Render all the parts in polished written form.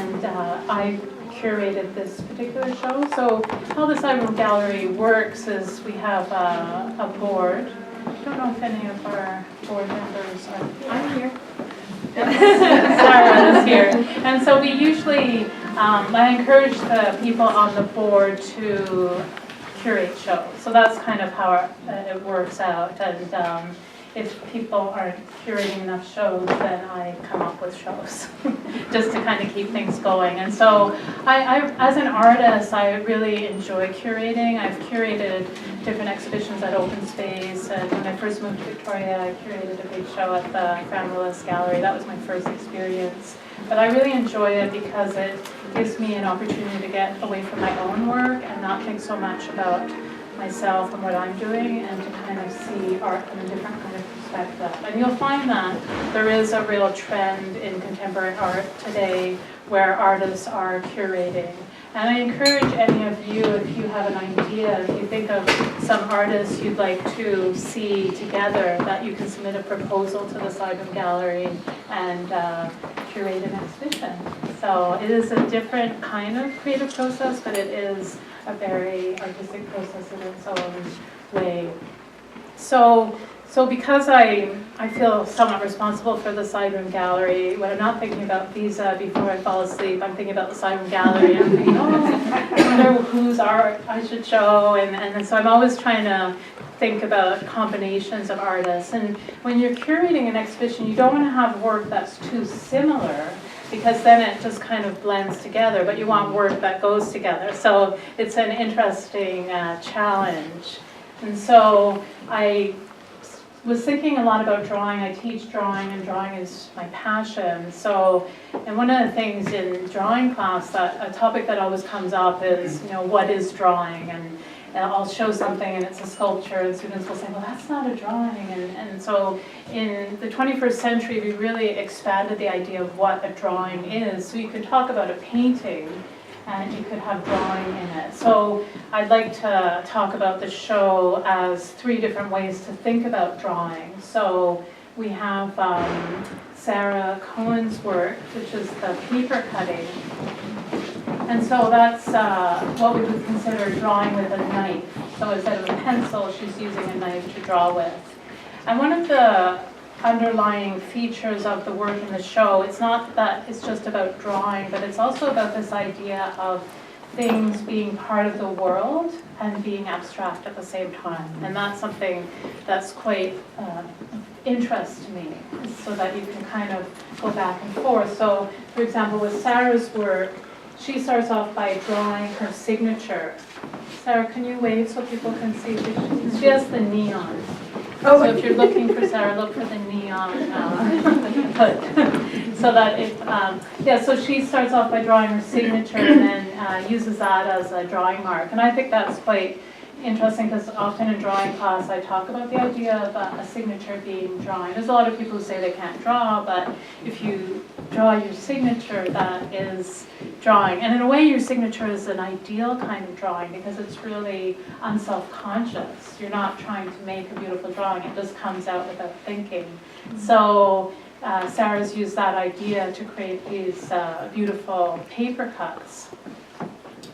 and I curated this particular show. So how the Cyberroom Gallery works is we have a board. I don't know if any of our board members are here. I'm here. Sarah is here. And so we usually, I encourage the people on the board to curate shows. So that's kind of how it works out. And if people aren't curating enough shows, then I come up with shows just to kind of keep things going. And so I, as an artist, I really enjoy curating. I've curated different exhibitions at Open Space. And when I first moved to Victoria, I curated a big show at the Fran Willis Gallery. That was my first experience. But I really enjoy it because it gives me an opportunity to get away from my own work and not think so much about myself and what I'm doing, and to kind of see art from a different kind of perspective. And you'll find that there is a real trend in contemporary art today where artists are curating. And I encourage any of you, if you have an idea, if you think of some artists you'd like to see together, that you can submit a proposal to the Cyberroom Gallery and curate an exhibition. So it is a different kind of creative process, but it is a very artistic process in its own way. So because I feel somewhat responsible for the Cyberroom Gallery, when I'm not thinking about visa before I fall asleep, I'm thinking about the Cyberroom Gallery. I'm thinking, I wonder whose art I should show, and so I'm always trying to think about combinations of artists. And when you're curating an exhibition, you don't want to have work that's too similar, because then it just kind of blends together, but you want work that goes together. So it's an interesting challenge. And so I was thinking a lot about drawing. I teach drawing, and drawing is my passion. So, and one of the things in drawing class, that a topic that always comes up is, what is drawing? And I'll show something and it's a sculpture, and students will say, well, that's not a drawing. And so in the 21st century, we really expanded the idea of what a drawing is. So you could talk about a painting, and you could have drawing in it. So I'd like to talk about the show as 3 different ways to think about drawing. So we have Sarah Cowan's work, which is the paper cutting. And so that's what we would consider drawing with a knife. So instead of a pencil, she's using a knife to draw with. And one of the underlying features of the work in the show, it's not that it's just about drawing, but it's also about this idea of things being part of the world and being abstract at the same time. And that's something that's quite interest to me, so that you can kind of go back and forth. So, for example, with Sarah's work, she starts off by drawing her signature. Sarah, can you wave so people can see? She has the neon. So if you're looking for Sarah, look for the neon hood. So that if, so she starts off by drawing her signature and then uses that as a drawing mark. And I think that's quite interesting, because often in drawing class I talk about the idea of a signature being drawing. There's a lot of people who say they can't draw, but if you draw your signature, that is drawing. And in a way, your signature is an ideal kind of drawing, because it's really unself-conscious. You're not trying to make a beautiful drawing. It just comes out without thinking. So Sarah's used that idea to create these beautiful paper cuts.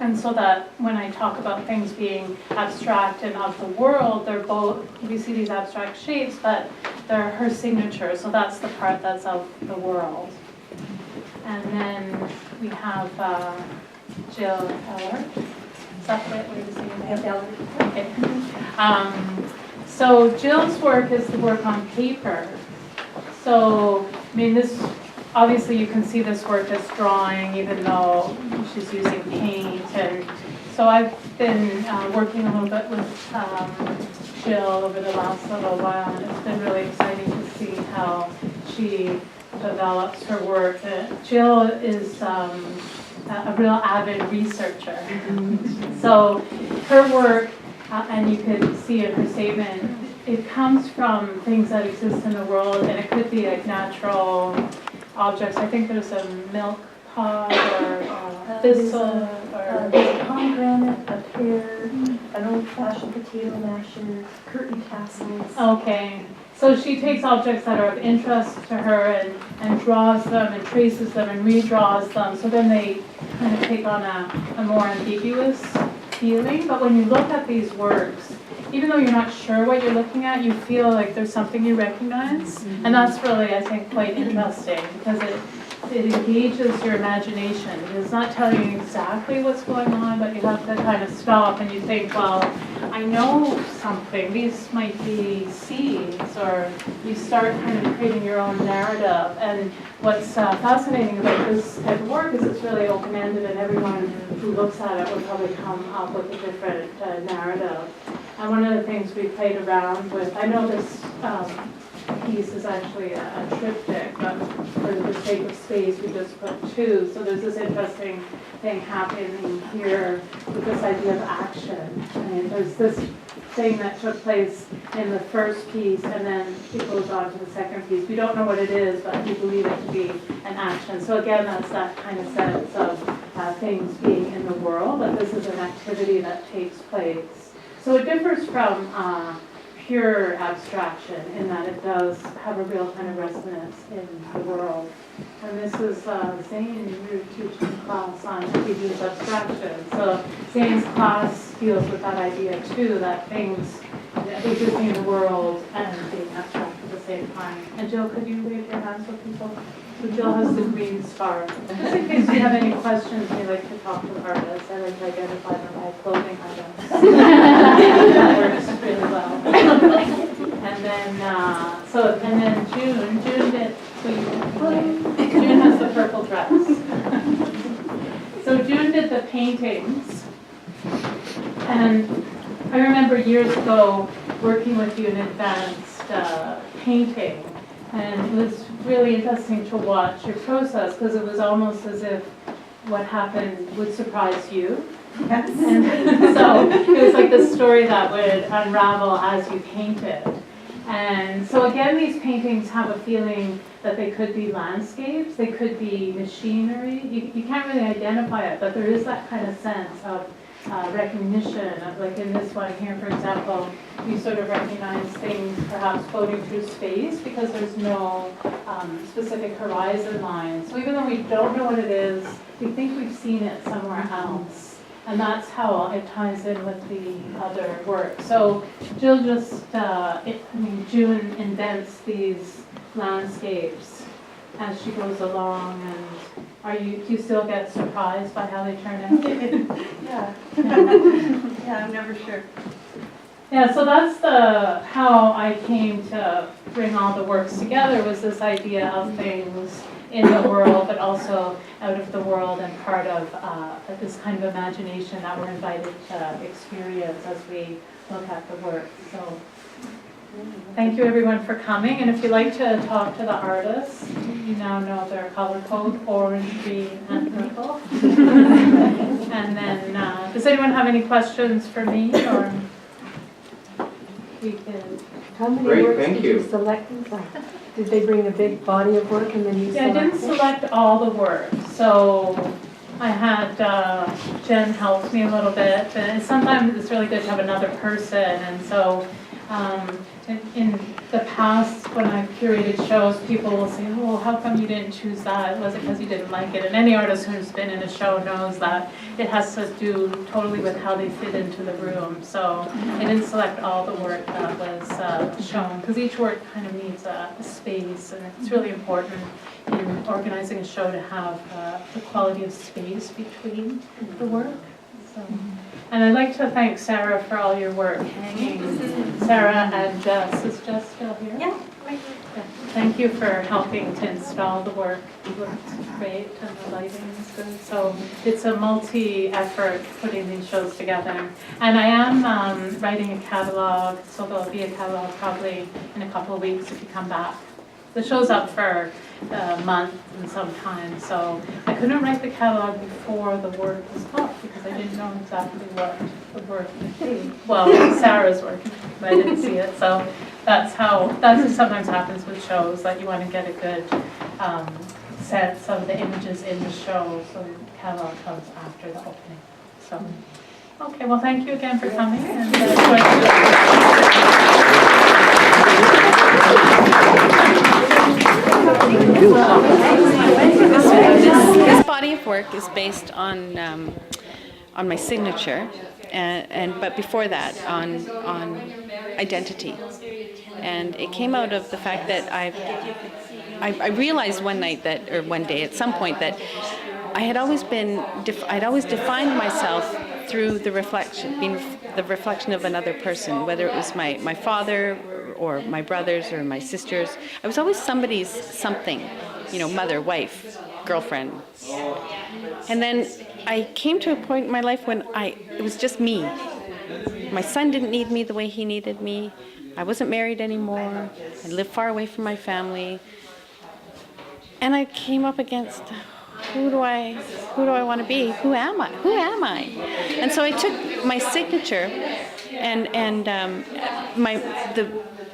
And so that when I talk about things being abstract and of the world, they're both, we see these abstract shapes, but they're her signature. So that's the part that's of the world. And then we have Jill Ehlert. Is that the right way to say it? Ehlert. Okay. So Jill's work is the work on paper. So, I mean, this, obviously you can see this work as drawing, even though she's using paint. And so I've been working a little bit with Jill over the last little while, and it's been really exciting to see how she develops her work. Jill is a real avid researcher. So her work, and you could see in her statement, it comes from things that exist in the world, and it could be like natural objects. I think there's a milk pod or a thistle, or there's a pomegranate, a pear, an old-fashioned potato masher, curtain tassels. Okay. So she takes objects that are of interest to her and draws them and traces them and redraws them. So then they kind of take on a more ambiguous feeling. But when you look at these works, even though you're not sure what you're looking at, you feel like there's something you recognize. And that's really, I think, quite interesting because it engages your imagination. It's not telling you exactly what's going on, but you have to kind of stop and you think, well, I know something. These might be seeds, or you start kind of creating your own narrative. And what's fascinating about this type of work is it's really open-ended, and everyone who looks at it will probably come up with a different narrative. And one of the things we played around with, I know this piece is actually a triptych, but for the sake of space, we just put two. So there's this interesting thing happening here with this idea of action. And there's this thing that took place in the first piece, and then it goes on to the second piece. We don't know what it is, but we believe it to be an action. So again, that's that kind of sense of things being in the world, that this is an activity that takes place. So it differs from pure abstraction in that it does have a real kind of resonance in the world. And this is Zane, you're teaching a class on Higgins abstraction. So Zane's class deals with that idea too, that things existing in the world and being abstract at the same time. And Jill, could you wave your hands with people? So Jill has the green scarf. Just in case you have any questions, we like to talk to the artists. I like to identify them by clothing items. That works really well. And then June did, June has the purple dress. So June did the paintings. And I remember years ago working with you in advanced painting. And it was really interesting to watch your process because it was almost as if what happened would surprise you. Yes. And so it was like this story that would unravel as you painted. And so again, these paintings have a feeling that they could be landscapes, they could be machinery. You can't really identify it, but there is that kind of sense of recognition. Like in this one here, for example, you sort of recognize things perhaps floating through space because there's no specific horizon line. So even though we don't know what it is, we think we've seen it somewhere else. And that's how it ties in with the other work. So Jill just, June invents these landscapes as she goes along, and do you still get surprised by how they turn out? Yeah. Yeah, I'm never sure. Yeah, so that's how I came to bring all the works together, was this idea of things in the world, but also out of the world, and part of this kind of imagination that we're invited to experience as we look at the work. So thank you everyone for coming, and if you'd like to talk to the artists, you now know their color code: orange, green, and purple. And then, does anyone have any questions for me, or we can... How many Great, works thank did you. you select? Did they bring a big body of work and then you Yeah, I didn't select all the work, so I had Jen help me a little bit, and sometimes it's really good to have another person, and so in the past when I've curated shows, people will say, oh, how come you didn't choose that? Was it because you didn't like it? And any artist who's been in a show knows that it has to do totally with how they fit into the room. So I didn't select all the work that was shown, because each work kind of needs a space, and it's really important in organizing a show to have the quality of space between the work. So. And I'd like to thank Sarah for all your work hanging. Sarah and Jess. Is Jess still here? Yeah, right here. Yeah. Thank you for helping to install the work. It looked great and the lighting is good. So it's a multi-effort putting these shows together. And I am writing a catalog, so there'll be a catalog probably in a couple of weeks if you come back. The show's up for a month and some time, so I couldn't write the catalog before the work was up because I didn't know exactly what the work would be. Well, Sarah's work, but I didn't see it, so that's what sometimes happens with shows, that you want to get a good sense of the images in the show, so the catalog comes after the opening. So, okay, well, thank you again for coming. And This body of work is based on my signature, but before that on identity, and it came out of the fact that I realized one day at some point that I had always I'd always defined myself through the reflection, being the reflection of another person, whether it was my father or my brothers or my sisters. I was always somebody's something, mother, wife, girlfriend. And then I came to a point in my life when it was just me. My son didn't need me the way he needed me. I wasn't married anymore. I lived far away from my family. And I came up against, who do I want to be? Who am I? And so I took my signature and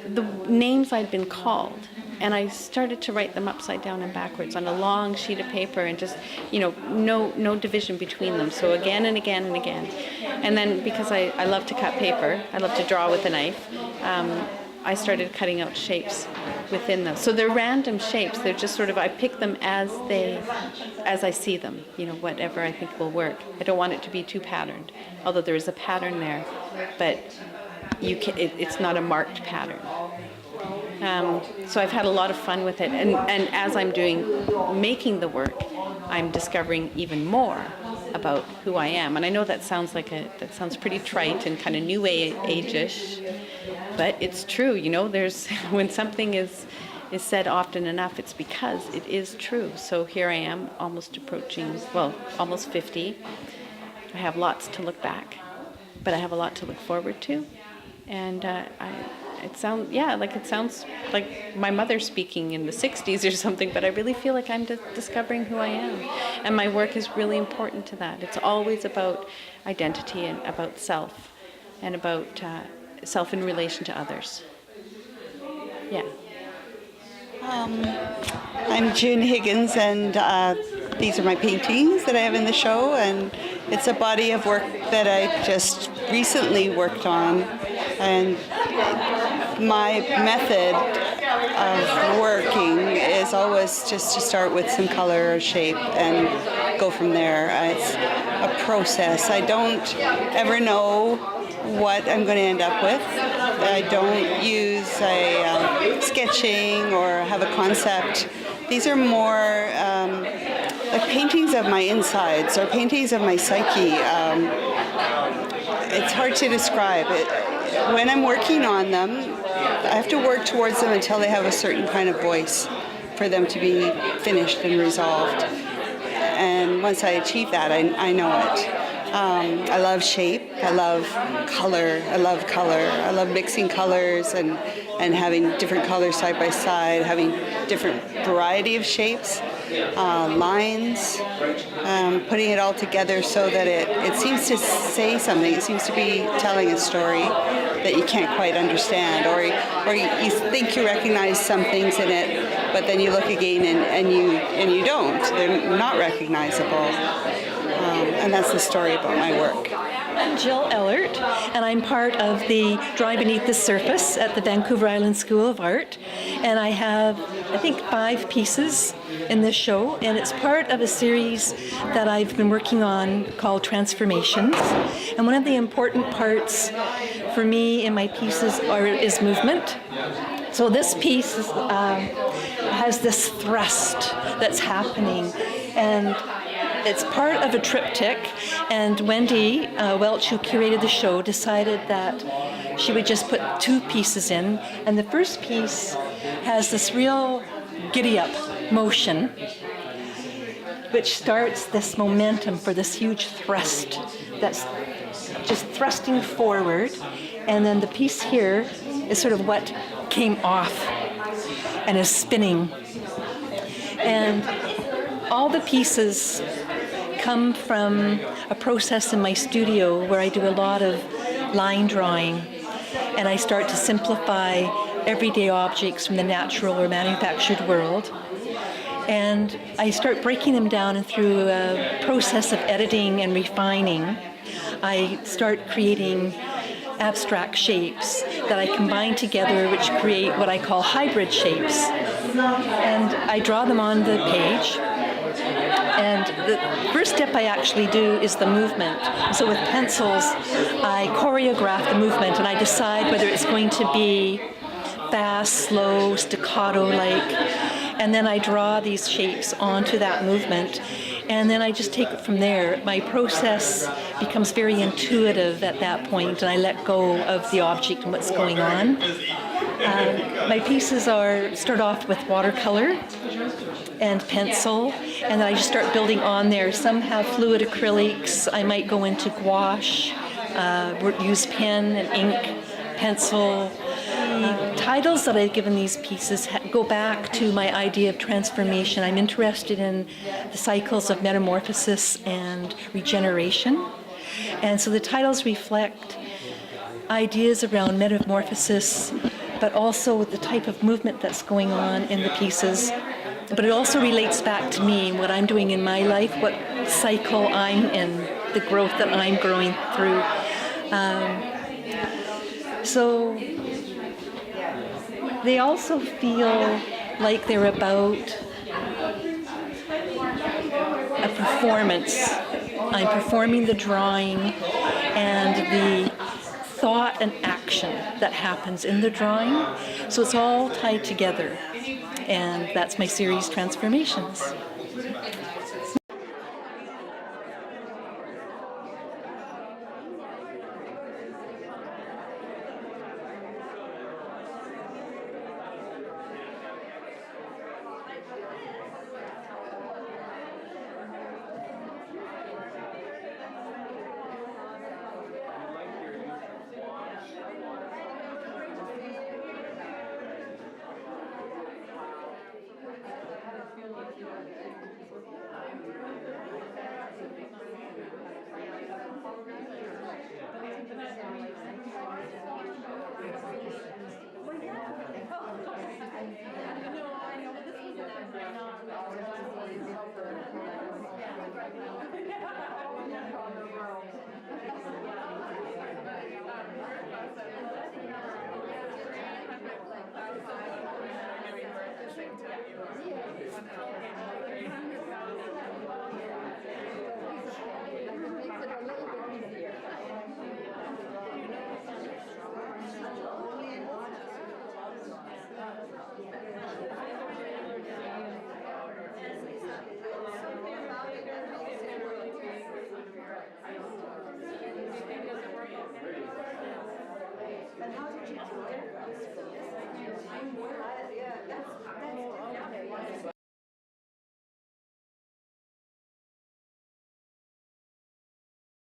the names I'd been called, and I started to write them upside down and backwards on a long sheet of paper, and just, no division between them. So again and again and again. And then because I love to cut paper, I love to draw with a knife, I started cutting out shapes within them. So they're random shapes. They're just sort of, I pick them as I see them, whatever I think will work. I don't want it to be too patterned, although there is a pattern there, but it's not a marked pattern. So I've had a lot of fun with it, and as I'm making the work, I'm discovering even more about who I am. And I know that sounds pretty trite and kind of new age-ish, but it's true. There's when something is said often enough, it's because it is true. So here I am, almost 50. I have lots to look back, but I have a lot to look forward to, and it sounds like my mother speaking in the 60s or something, but I really feel like I'm discovering who I am. And my work is really important to that. It's always about identity and about self, and about self in relation to others. Yeah. I'm June Higgins, and these are my paintings that I have in the show, and it's a body of work that I just recently worked on. And my method of working is always just to start with some color or shape and go from there. It's a process. I don't ever know what I'm going to end up with. I don't use sketching or have a concept. These are more like paintings of my insides or paintings of my psyche. It's hard to describe it. When I'm working on them, I have to work towards them until they have a certain kind of voice for them to be finished and resolved. And once I achieve that, I know it. I love shape. I love color. I love mixing colors and having different colors side by side, having different variety of shapes, lines, putting it all together so that it seems to say something. It seems to be telling a story that you can't quite understand, or you think you recognize some things in it, but then you look again and you don't. They're not recognizable. And that's the story about my work. I'm Jill Ehlert, and I'm part of the Drawing Beneath the Surface at the Vancouver Island School of Art. And I have, I think, 5 pieces in this show, and it's part of a series that I've been working on called Transformations. And one of the important parts for me in my pieces is movement. So this piece has this thrust that's happening, and it's part of a triptych, and Wendy Welch, who curated the show, decided that she would just put 2 pieces in, and the first piece has this real giddy-up motion, which starts this momentum for this huge thrust that's just thrusting forward, and then the piece here is sort of what came off and is spinning. And all the pieces come from a process in my studio where I do a lot of line drawing, and I start to simplify everyday objects from the natural or manufactured world, and I start breaking them down, and through a process of editing and refining, I start creating abstract shapes that I combine together, which create what I call hybrid shapes. And I draw them on the page. And the first step I actually do is the movement. So with pencils, I choreograph the movement, and I decide whether it's going to be fast, slow, staccato-like, and then I draw these shapes onto that movement, and then I just take it from there. My process becomes very intuitive at that point, and I let go of the object and what's going on. My pieces start off with watercolor and pencil, and then I just start building on there. Some have fluid acrylics. I might go into gouache, use pen and ink, pencil. The titles that I've given these pieces go back to my idea of transformation. I'm interested in the cycles of metamorphosis and regeneration. And so the titles reflect ideas around metamorphosis, but also the type of movement that's going on in the pieces. But it also relates back to me, what I'm doing in my life, what cycle I'm in, the growth that I'm growing through. So they also feel like they're about a performance. I'm performing the drawing and the thought and action that happens in the drawing. So it's all tied together. And that's my series, Transformations.